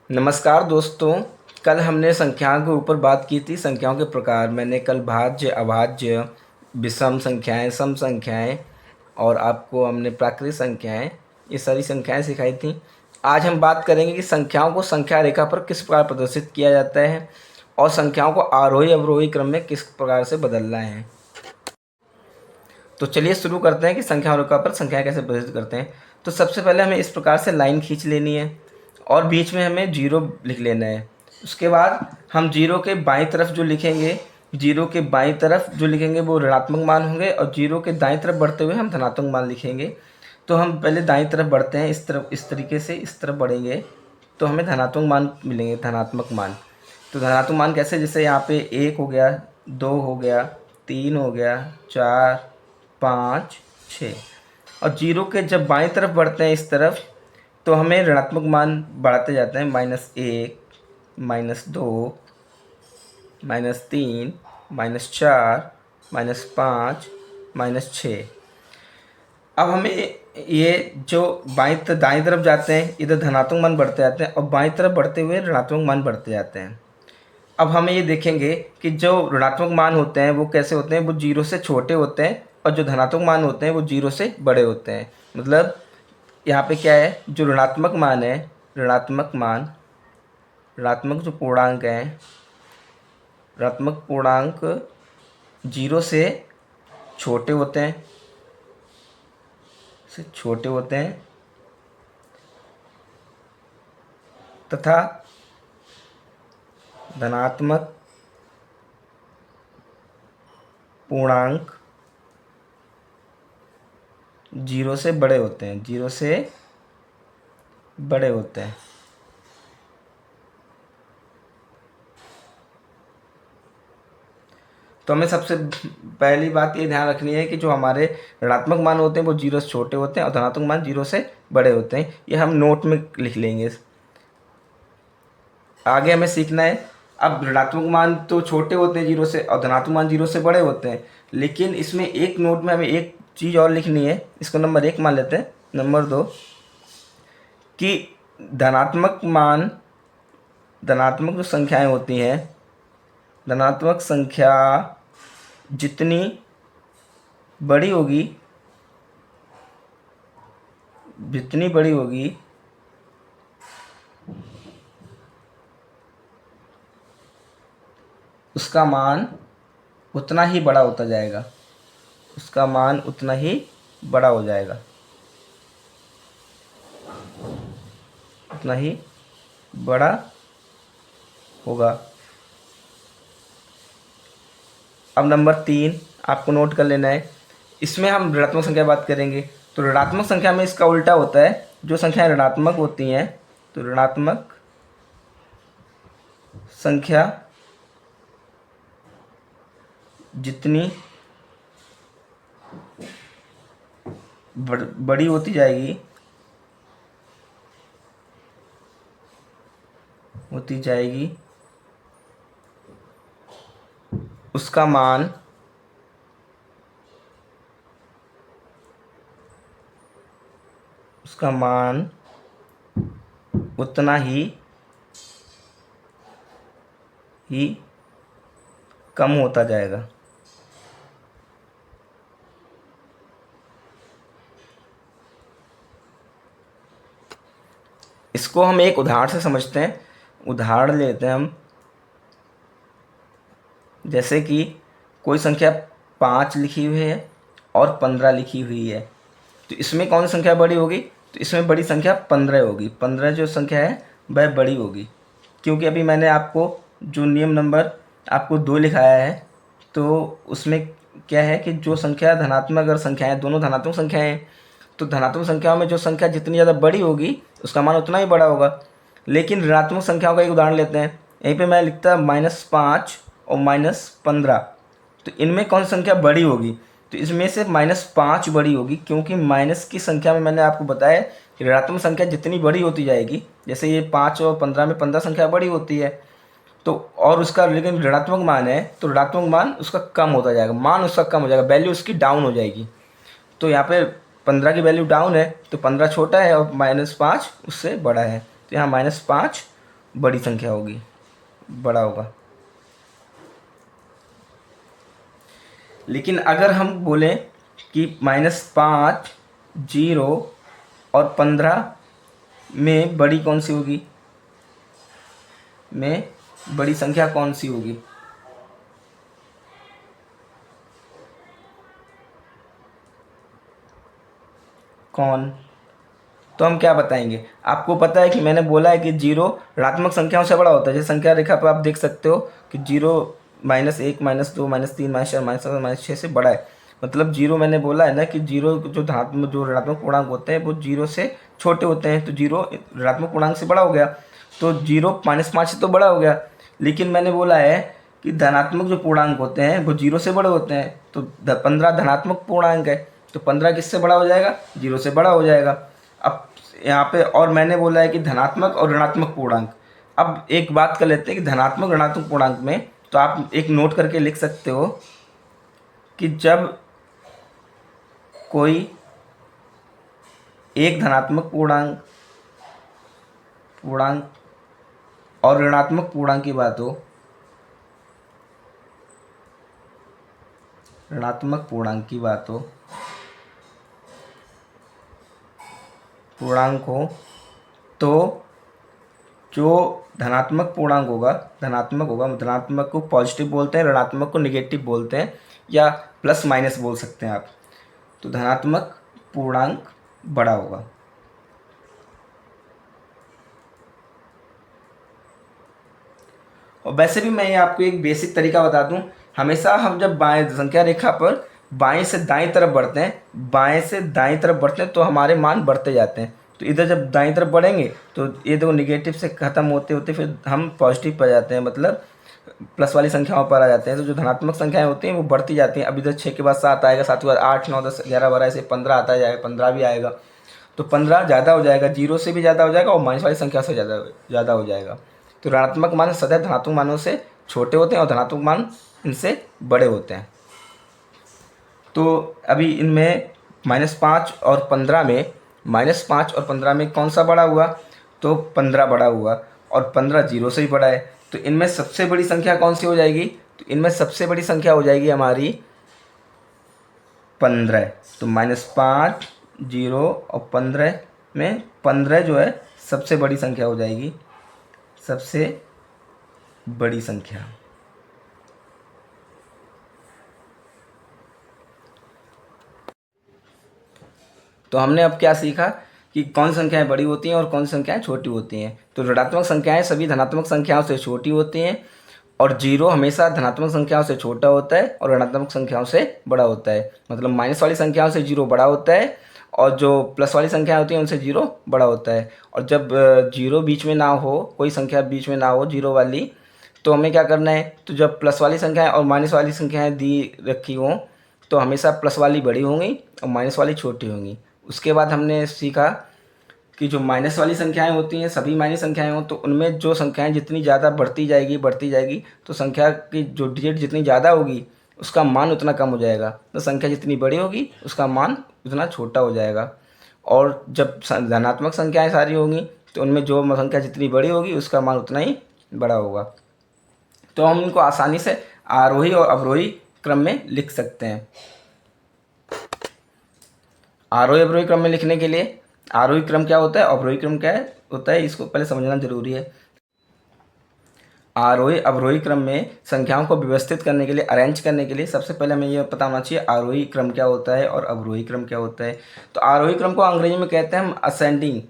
नमस्कार दोस्तों। कल हमने संख्याओं के ऊपर बात की थी, संख्याओं के प्रकार। मैंने कल भाज्य, अभाज्य, विषम संख्याएं, सम संख्याएं और आपको हमने प्राकृत संख्याएं, ये सारी संख्याएं सिखाई थी। आज हम बात करेंगे कि संख्याओं को संख्या रेखा पर किस प्रकार प्रदर्शित किया जाता है और संख्याओं को आरोही अवरोही क्रम में किस प्रकार से बदलना है। तो चलिए शुरू करते हैं कि संख्या रेखा पर संख्याएं कैसे प्रदर्शित करते हैं। तो सबसे पहले हमें इस प्रकार से लाइन खींच लेनी है और बीच में हमें जीरो लिख लेना है। उसके बाद हम जीरो के बाईं तरफ जो लिखेंगे, जीरो के बाईं तरफ जो लिखेंगे वो ऋणात्मक मान होंगे और जीरो के दाईं तरफ बढ़ते हुए हम धनात्मक मान लिखेंगे। तो हम पहले दाईं तरफ बढ़ते हैं, इस तरफ, इस तरीके से इस तरफ बढ़ेंगे तो हमें धनात्मक मान मिलेंगे, धनात्मक मान। तो धनात्मक मान कैसे, जैसे यहाँ पे 1 हो गया, 2 हो गया, 3 हो गया, 4, 5, 6। और जीरो के जब बाईं तरफ बढ़ते हैं इस तरफ तो हमें ऋणात्मक मान बढ़ाते जाते हैं, -1, -2, -3, -4, -5, -6। अब हमें ये जो दाईं तरफ जाते हैं इधर धनात्मक मान बढ़ते जाते हैं और बाईं तरफ बढ़ते हुए ऋणात्मक मान बढ़ते जाते हैं। अब हमें ये देखेंगे कि जो ऋणात्मक मान होते हैं वो कैसे होते हैं, वो जीरो से छोटे होते हैं और जो धनात्मक मान होते हैं वो जीरो से बड़े होते हैं। मतलब यहाँ पे क्या है, जो ऋणात्मक मान है, ऋणात्मक मान, ऋणात्मक जो पूर्णांक है, ऋणात्मक पूर्णांक जीरो से छोटे होते हैं, तथा धनात्मक पूर्णांक जीरो से बड़े होते हैं, जीरो से बड़े होते हैं। तो हमें सबसे पहली बात ये ध्यान रखनी है कि जो हमारे ऋणात्मक मान होते हैं वो जीरो से छोटे होते हैं और धनात्मक मान जीरो से बड़े होते हैं। ये हम नोट में लिख लेंगे। आगे हमें सीखना है, अब ऋणात्मक मान तो छोटे होते हैं जीरो से और धनात्मक मान जीरो से बड़े होते हैं, लेकिन इसमें एक नोट में हमें एक चीज़ और लिखनी है। इसको नंबर 1 मान लेते हैं। नंबर 2 कि धनात्मक मान, धनात्मक जो संख्याएं होती हैं, धनात्मक संख्या जितनी बड़ी होगी, जितनी बड़ी होगी उसका मान उतना ही बड़ा होता जाएगा, उसका मान उतना ही बड़ा हो जाएगा, उतना ही बड़ा होगा। अब नंबर 3 आपको नोट कर लेना है। इसमें हम ऋणात्मक संख्या बात करेंगे तो ऋणात्मक संख्या में इसका उल्टा होता है। जो संख्याएं ऋणात्मक होती हैं तो ऋणात्मक संख्या जितनी बड़ी होती जाएगी, उसका मान उतना ही कम होता जाएगा। इसको हम एक उदाहरण से समझते हैं। उदाहरण लेते हैं हम, जैसे कि कोई संख्या 5 लिखी हुई है और 15 लिखी हुई है, तो इसमें कौन सी संख्या बड़ी होगी? तो इसमें बड़ी संख्या 15 होगी। 15 जो संख्या है वह बड़ी होगी, क्योंकि अभी मैंने आपको जो नियम नंबर आपको 2 लिखाया है तो उसमें क्या है कि जो संख्या धनात्मक अगर संख्याएं, दोनों धनात्मक संख्याएं हैं, तो धनात्मक संख्याओं में जो संख्या जितनी ज़्यादा बड़ी होगी उसका मान उतना ही बड़ा होगा। लेकिन ऋणात्मक संख्याओं का एक उदाहरण लेते हैं। यहीं पे मैं लिखता -5 और -15, तो इनमें कौन सी संख्या बड़ी होगी? तो इसमें से -5 बड़ी होगी, क्योंकि माइनस की संख्या में मैंने आपको बताया कि ऋणात्मक संख्या जितनी बड़ी होती जाएगी, जैसे ये 5 और 15 में 15 संख्या बड़ी होती है, तो और उसका लेकिन ऋणात्मक मान है तो ऋणात्मक मान उसका कम होता जाएगा, मान उसका कम हो जाएगा, वैल्यू उसकी डाउन हो जाएगी। तो यहाँ पे 15 की वैल्यू डाउन है तो 15 छोटा है और -5 उससे बड़ा है, तो यहाँ -5 बड़ी संख्या होगी, बड़ा होगा। लेकिन अगर हम बोलें कि -5, 0 और 15 में बड़ी कौन सी होगी, में बड़ी संख्या कौन सी होगी? कौन? तो हम क्या बताएंगे? आपको पता है कि मैंने बोला है कि 0 ऋणात्मक संख्याओं से बड़ा होता है। जैसे संख्या रेखा पर आप देख सकते हो कि 0 -1 -2 -3 -4 -7 -6 से बड़ा है। मतलब 0 मैंने बोला है ना कि 0 जो धनात्मक जो ऋणात्मक पूर्णांक होते हैं वो 0 से छोटे होते हैं, तो 0 ऋणात्मक पूर्णांक से बड़ा हो गया, तो 0 -5 से तो बड़ा हो गया। लेकिन मैंने बोला है कि धनात्मक जो पूर्णांक होते हैं वो 0 से बड़े होते हैं, तो 15 धनात्मक पूर्णांक है, तो 15 किससे बड़ा हो जाएगा? 0 से बड़ा हो जाएगा। अब यहाँ पे और मैंने बोला है कि धनात्मक और ऋणात्मक पूर्णांक। अब एक बात कर लेते हैं कि धनात्मक ऋणात्मक पूर्णांक में, तो आप एक नोट करके लिख सकते हो कि जब कोई एक धनात्मक पूर्णांक और ऋणात्मक पूर्णांक की बात हो, ऋणात्मक पूर्णांक की बात हो, पूर्णांक हो, तो जो धनात्मक पूर्णांक होगा, धनात्मक को पॉजिटिव बोलते हैं, ऋणात्मक को निगेटिव बोलते हैं, या प्लस माइनस बोल सकते हैं आप। तो धनात्मक पूर्णांक बड़ा होगा। और वैसे भी मैं आपको एक बेसिक तरीका बता दूं, हमेशा हम जब बाएं संख्या रेखा पर बाएं से दाएं तरफ बढ़ते हैं, बाएं से दाएं तरफ बढ़ते हैं, तो हमारे मान बढ़ते जाते हैं। तो इधर जब दाएं तरफ बढ़ेंगे तो ये दो निगेटिव से ख़त्म होते होते फिर हम पॉजिटिव पर जाते हैं, मतलब प्लस वाली संख्याओं पर आ जाते हैं। तो जो धनात्मक संख्याएं होती हैं वो बढ़ती जाती हैं। अब इधर 6 के बाद 7 आएगा, 7 के बाद 8, 9, 10, 11, 12 ऐसे 15 आता जाएगा, 15 भी आएगा, तो 15 ज़्यादा हो जाएगा, 0 से भी ज़्यादा हो जाएगा और माइनस वाली संख्या से ज़्यादा हो जाएगा। तो ऋणात्मक मान सदैव धनात्मक मानों से छोटे होते हैं और धनात्मक मान इनसे बड़े होते हैं। तो अभी इनमें -5 और 15 में, -5 और 15 में कौन सा बड़ा हुआ? तो 15 बड़ा हुआ, और 15 0 से ही बड़ा है। तो इनमें सबसे बड़ी संख्या कौन सी हो जाएगी? तो इनमें सबसे बड़ी संख्या हो जाएगी हमारी 15। तो -5, 0 और 15 में 15 जो है सबसे बड़ी संख्या हो जाएगी, सबसे बड़ी संख्या। तो हमने अब क्या सीखा कि कौन सी संख्याएं बड़ी होती हैं और कौन सी संख्याएं छोटी होती हैं। तो ऋणात्मक संख्याएं सभी धनात्मक संख्याओं से छोटी होती हैं, और 0 हमेशा धनात्मक संख्याओं से छोटा होता है और ऋणात्मक संख्याओं से बड़ा होता है। मतलब माइनस वाली संख्याओं से 0 बड़ा होता है, और जो प्लस वाली संख्याएं होती हैं उनसे 0 बड़ा होता है। और जब 0 बीच में ना हो, कोई संख्या बीच में ना हो 0 वाली, तो हमें क्या करना है? तो जब प्लस वाली संख्याएं और माइनस वाली संख्याएं दी रखी हों, तो हमेशा प्लस वाली बड़ी होंगी और माइनस वाली छोटी होंगी। उसके बाद हमने सीखा कि जो माइनस वाली संख्याएं होती हैं, सभी माइनस संख्याएं हों, तो उनमें जो संख्याएं जितनी ज़्यादा बढ़ती जाएगी, तो संख्या की जो डिजिट जितनी ज़्यादा होगी उसका मान उतना कम हो जाएगा। तो संख्या जितनी बड़ी होगी उसका मान उतना छोटा हो जाएगा। और जब धनात्मक संख्याएं सारी होंगी तो उनमें जो संख्या जितनी बड़ी होगी उसका मान उतना ही बड़ा होगा। तो हम इनको आसानी से आरोही और अवरोही क्रम में लिख सकते हैं। आरोही अवरोही क्रम में लिखने के लिए आरोही क्रम क्या होता है, अवरोही क्रम क्या होता है, इसको पहले समझना जरूरी है। आरोही अवरोही क्रम में संख्याओं को व्यवस्थित करने के लिए, अरेंज करने के लिए, सबसे पहले हमें यह पता होना चाहिए आरोही क्रम क्या होता है और अवरोही क्रम क्या होता है। तो आरोही क्रम को अंग्रेजी में कहते हैं हम असेंडिंग,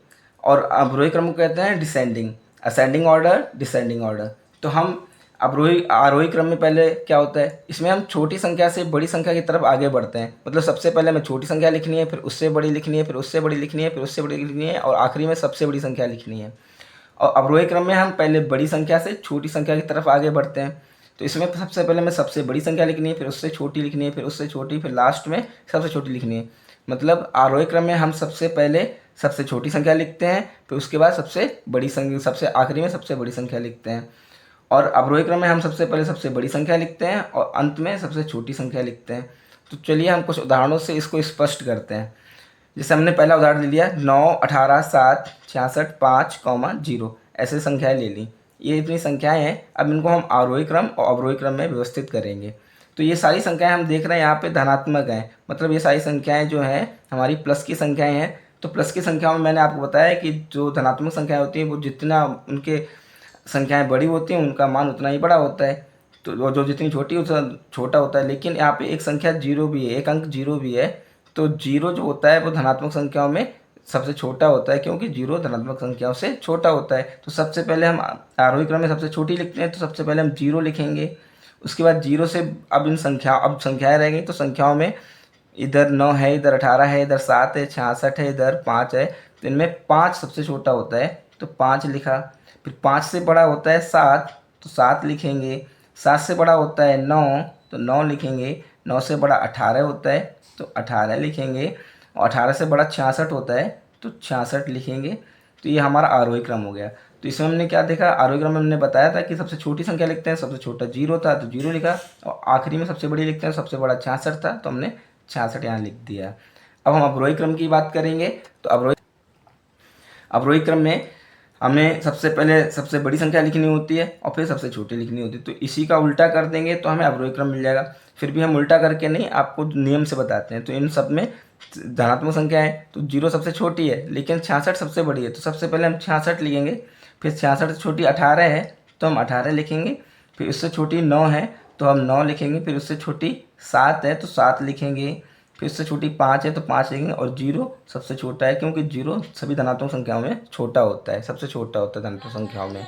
और अवरोही क्रम को कहते हैं descending, ascending order, descending order. तो हम आरोही क्रम में पहले क्या होता है, इसमें हम छोटी संख्या से बड़ी संख्या की तरफ आगे बढ़ते हैं। मतलब सबसे पहले हमें छोटी संख्या लिखनी है, फिर उससे बड़ी लिखनी है, फिर उससे बड़ी लिखनी है, फिर उससे बड़ी लिखनी है, और आखिरी में सबसे बड़ी संख्या लिखनी है। और अवरोही क्रम में हम पहले बड़ी संख्या से छोटी संख्या की तरफ आगे बढ़ते हैं। तो इसमें सबसे पहले हमें सबसे बड़ी संख्या लिखनी है, फिर उससे छोटी लिखनी है, फिर उससे छोटी, फिर लास्ट में सबसे छोटी लिखनी है। मतलब आरोही क्रम में हम सबसे पहले सबसे छोटी संख्या लिखते हैं, फिर उसके बाद सबसे बड़ी संख्या, सबसे आखिरी में सबसे बड़ी संख्या लिखते हैं। और अवरोही क्रम में हम सबसे पहले सबसे बड़ी संख्या लिखते हैं और अंत में सबसे छोटी संख्या लिखते हैं। तो चलिए हम कुछ उदाहरणों से इसको स्पष्ट करते हैं। जैसे हमने पहला उदाहरण ले लिया 9, 18, 7, 66, 5, 0। ऐसे संख्याएं ले ली। ये इतनी संख्याएं हैं। अब इनको हम आरोही क्रम और अवरोही क्रम में व्यवस्थित करेंगे। तो ये सारी संख्याएं हम देख रहे हैं यहाँ पे धनात्मक हैं, मतलब ये सारी संख्याएं जो हैं हमारी प्लस की संख्याएं हैं। तो प्लस की संख्याओं में मैंने आपको बताया कि जो धनात्मक संख्याएं होती हैं वो जितना उनके संख्याएं बड़ी होती हैं उनका मान उतना ही बड़ा होता है, तो जो जितनी छोटी उतना छोटा होता है। लेकिन यहाँ पे एक संख्या जीरो भी है, एक अंक जीरो भी है। तो जीरो जो होता है वो धनात्मक संख्याओं में सबसे छोटा होता है, क्योंकि जीरो धनात्मक संख्याओं से छोटा होता है। तो सबसे पहले हम आरोही क्रम में सबसे छोटी लिखते हैं, तो सबसे पहले हम जीरो लिखेंगे। उसके बाद जीरो से अब संख्याएं रह गई, तो संख्याओं में इधर 9 है, इधर 18 है, इधर 7 है, 66 है, इधर 5 है। तो इनमें 5 सबसे छोटा होता है, तो 5 लिखा। फिर 5 से बड़ा होता है 7, तो 7 लिखेंगे। 7 से बड़ा होता है 9, तो 9 लिखेंगे। 9 से बड़ा 18 होता है, तो 18 लिखेंगे। और 18 से बड़ा 66 होता है, तो 66 लिखेंगे। तो ये हमारा आरोही क्रम हो गया। तो इसमें हमने क्या देखा, आरोही क्रम में हमने बताया था कि सबसे छोटी संख्या लिखते हैं, सबसे छोटा जीरो था तो जीरो लिखा, और आखिरी में सबसे बड़ी लिखते हैं, सबसे बड़ा 66 था तो हमने 66 यहाँ लिख दिया। अब हम अवरोही क्रम की बात करेंगे। तो अवरोही क्रम में हमें सबसे पहले सबसे बड़ी संख्या लिखनी होती है और फिर सबसे छोटी लिखनी होती है। तो इसी का उल्टा कर देंगे तो हमें अवरोही क्रम मिल जाएगा। फिर भी हम उल्टा करके नहीं, आपको नियम से बताते हैं। तो इन सब में धनात्मक संख्या है, तो जीरो सबसे छोटी है लेकिन 66 सबसे बड़ी है, तो सबसे पहले हम 66 लिखेंगे। फिर 66 से छोटी 18 है तो हम 18 लिखेंगे। फिर उससे छोटी 9 है तो हम 9 लिखेंगे। फिर उससे छोटी 7 है तो 7 लिखेंगे। फिर उससे छोटी 5 है तो 5 लिखेंगे। और जीरो सबसे छोटा है, क्योंकि जीरो सभी धनात्मक संख्याओं में छोटा होता है, सबसे छोटा होता है धनात्मक संख्याओं में।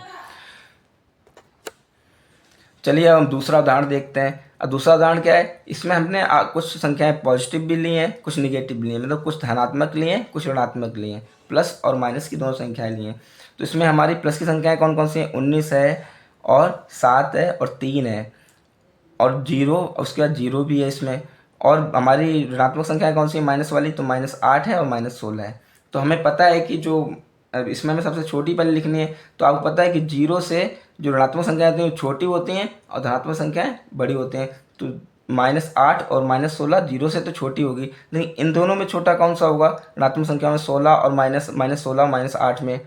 चलिए अब हम दूसरा उदाहरण देखते हैं। अब दूसरा उदाहरण क्या है, इसमें हमने कुछ संख्याएं पॉजिटिव भी ली हैं, कुछ निगेटिव ली हैं, मतलब कुछ धनात्मक लिए हैं, कुछ ऋणात्मक लिए हैं, प्लस और माइनस की दोनों संख्याएं ली हैं। तो इसमें हमारी प्लस की संख्याएं कौन कौन सी हैं, 19 है और 7 है और 3 है और जीरो, उसके बाद जीरो भी है इसमें। और हमारी ऋणात्मक संख्या कौन सी है, माइनस वाली, तो -8 है और -16 है। तो हमें पता है कि जो इसमें हमें सबसे छोटी पहले लिखनी है। तो आपको पता है कि जीरो से जो ऋणात्मक संख्याएं होती हैं वो छोटी होती हैं और धनात्मक संख्याएं बड़ी होती हैं। तो -8 और -16 जीरो से तो छोटी होगी, लेकिन इन दोनों में छोटा कौन सा होगा, ऋणात्मक संख्या में 16 और -16 -8 में।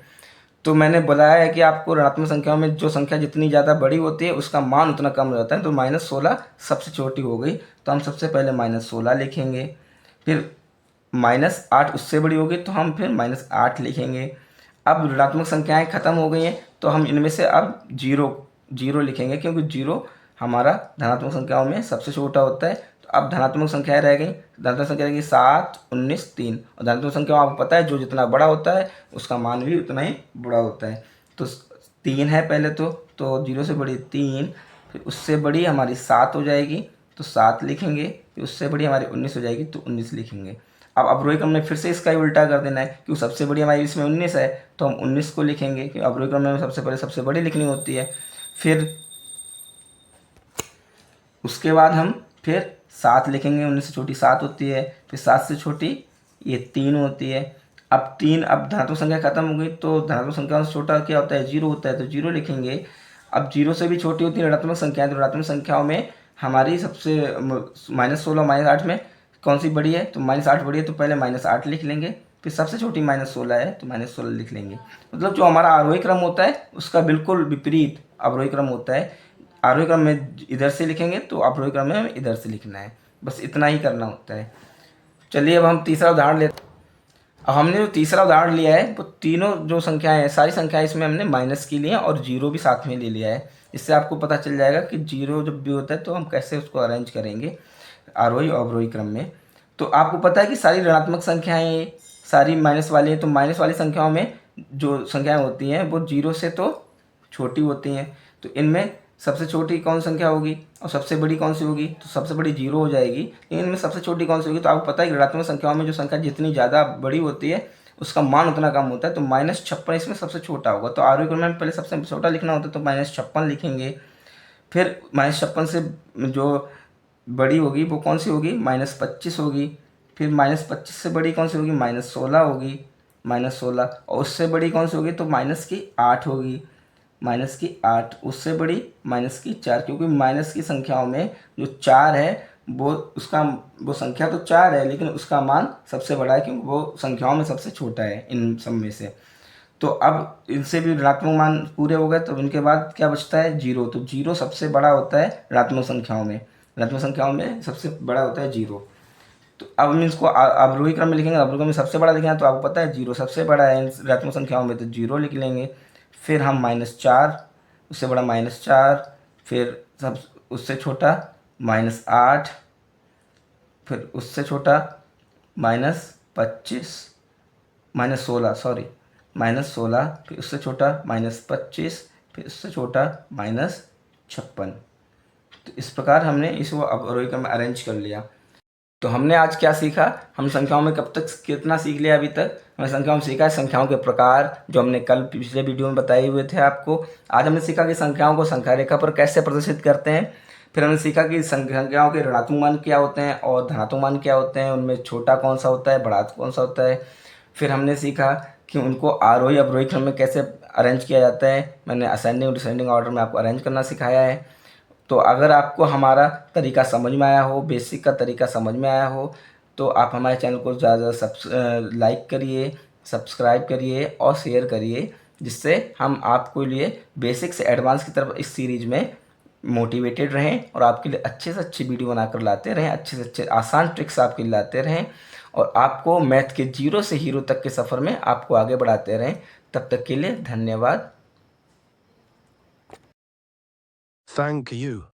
तो मैंने बताया है कि आपको ऋणात्मक संख्याओं में जो संख्या जितनी ज़्यादा बड़ी होती है उसका मान उतना कम रहता है। तो -16 सबसे छोटी हो गई, तो हम सबसे पहले -16 लिखेंगे। फिर -8 उससे बड़ी होगी तो हम फिर -8 लिखेंगे। अब ऋणात्मक संख्याएं खत्म हो गई हैं तो हम इनमें से अब जीरो लिखेंगे, क्योंकि जीरो हमारा धनात्मक संख्याओं में सबसे छोटा होता है। तो अब धनात्मक संख्याएं रह गई, धनात्मक संख्या रहेगी 7, 19, 3। और धनात्मक संख्या आपको पता है जो जितना बड़ा होता है उसका मान भी उतना ही बड़ा होता है। तो 3 है पहले तो जीरो से बड़ी 3, फिर उससे बड़ी हमारी 7 हो जाएगी तो 7 लिखेंगे। फिर उससे बड़ी हमारी 19 हो जाएगी तो 19 लिखेंगे। अब अवरोही क्रम में फिर से इसका ही उल्टा कर देना है, क्योंकि सबसे बड़ी हमारी इसमें 19 है तो हम 19 को लिखेंगे, क्योंकि अवरोही क्रम में सबसे पहले सबसे बड़ी लिखनी होती है। फिर उसके बाद हम फिर 7 लिखेंगे, 19 से छोटी 7 होती है। फिर 7 से छोटी ये 3 होती है। अब धनात्मक संख्या खत्म हो गई, तो धनात्मक संख्या से छोटा क्या होता है, जीरो होता है, तो जीरो लिखेंगे। अब जीरो से भी छोटी होती है ऋणात्मक संख्या, तो ऋणात्मक संख्याओं में हमारी सबसे -16 -8 में कौन सी बड़ी है, तो -8 बड़ी है, तो पहले -8 लिख लेंगे। फिर सबसे छोटी -16 है तो -16 लिख लेंगे। मतलब जो हमारा आरोही क्रम होता है उसका बिल्कुल विपरीत अवरोही क्रम होता है। आरोही क्रम में इधर से लिखेंगे तो अवरोही क्रम में हमें इधर से लिखना है, बस इतना ही करना होता है। चलिए अब हम तीसरा उदाहरण लेते हैं। अब हमने जो तीसरा उदाहरण लिया है वो तीनों जो संख्याएं हैं सारी संख्याएं इसमें हमने माइनस की ली हैं और जीरो भी साथ में ले लिया है। इससे आपको पता चल जाएगा कि जीरो जब भी होता है तो हम कैसे उसको अरेंज करेंगे आरोही और अवरोही क्रम में। तो आपको पता है कि सारी ऋणात्मक संख्याएं सारी माइनस वाली हैं, तो माइनस वाली संख्याओं में जो संख्याएं होती हैं वो जीरो से तो छोटी होती हैं। तो इनमें सबसे छोटी कौन संख्या होगी और सबसे बड़ी कौन सी होगी, तो सबसे बड़ी जीरो हो जाएगी। लेकिन इनमें सबसे छोटी कौन सी होगी, तो आपको पता है कि ऋणात्मक संख्याओं में जो संख्या जितनी ज़्यादा बड़ी होती है उसका मान उतना कम होता है। तो -56 इसमें सबसे छोटा होगा। तो आरोही क्रम में पहले सबसे छोटा लिखना होता है, तो -56 लिखेंगे। फिर -56 से जो बड़ी होगी वो कौन सी होगी, -25 होगी। फिर -25 से बड़ी कौन सी होगी, -16 होगी, -16। और उससे बड़ी कौन सी होगी, तो -8 होगी, -8। उससे बड़ी -4, क्योंकि माइनस की संख्याओं में जो 4 है वो संख्या तो 4 है लेकिन उसका मान सबसे बड़ा है, क्योंकि वो संख्याओं में सबसे छोटा है इन सब में से। तो अब इनसे भी ऋणात्मक मान पूरे हो गए, तो इनके बाद क्या बचता है, जीरो। तो जीरो सबसे बड़ा होता है ऋणात्मक संख्याओं में, ऋणात्मक संख्याओं में सबसे बड़ा होता है जीरो। तो अब हम इसको अवरोही क्रम में लिखेंगे, अवरोही क्रम में सबसे बड़ा लिखेंगे तो आपको पता है जीरो सबसे बड़ा है ऋणात्मक संख्याओं में, तो जीरो लिख लेंगे। फिर हम -4, उससे बड़ा -4, फिर सब उससे छोटा -8, फिर उससे छोटा -25, -16 सॉरी, -16, फिर उससे छोटा -25, फिर उससे छोटा -56। तो इस प्रकार हमने इसको अवरोही क्रम में अरेंज कर लिया। तो हमने आज क्या सीखा, हम संख्याओं में कब तक कितना सीख लिया अभी तक, हमने संख्याओं में सीखा है संख्याओं के प्रकार, जो हमने कल पिछले वीडियो में बताए हुए थे आपको। आज हमने सीखा कि संख्याओं को संख्या रेखा पर कैसे प्रदर्शित करते हैं। फिर हमने सीखा कि संख्याओं के ऋणात्मक मान क्या होते हैं और धनात्मक मान क्या होते हैं, उनमें छोटा कौन सा होता है, बड़ा कौन सा होता है। फिर हमने सीखा कि उनको आरोही अवरोही क्रम में कैसे अरेंज किया जाता है, मैंने असेंडिंग और डिसेंडिंग ऑर्डर में आपको अरेंज करना सिखाया है। तो अगर आपको हमारा तरीका समझ में आया हो, बेसिक का तरीका समझ में आया हो, तो आप हमारे चैनल को ज़्यादा लाइक करिए, सब्सक्राइब करिए और शेयर करिए, जिससे हम आपके लिए बेसिक से एडवांस की तरफ इस सीरीज़ में मोटिवेटेड रहें और आपके लिए अच्छे से अच्छी वीडियो बनाकर लाते रहें, अच्छे से अच्छे आसान ट्रिक्स आपके लिए लाते रहें और आपको मैथ के जीरो से हीरो तक के सफ़र में आपको आगे बढ़ाते रहें। तब तक के लिए धन्यवाद। Thank you.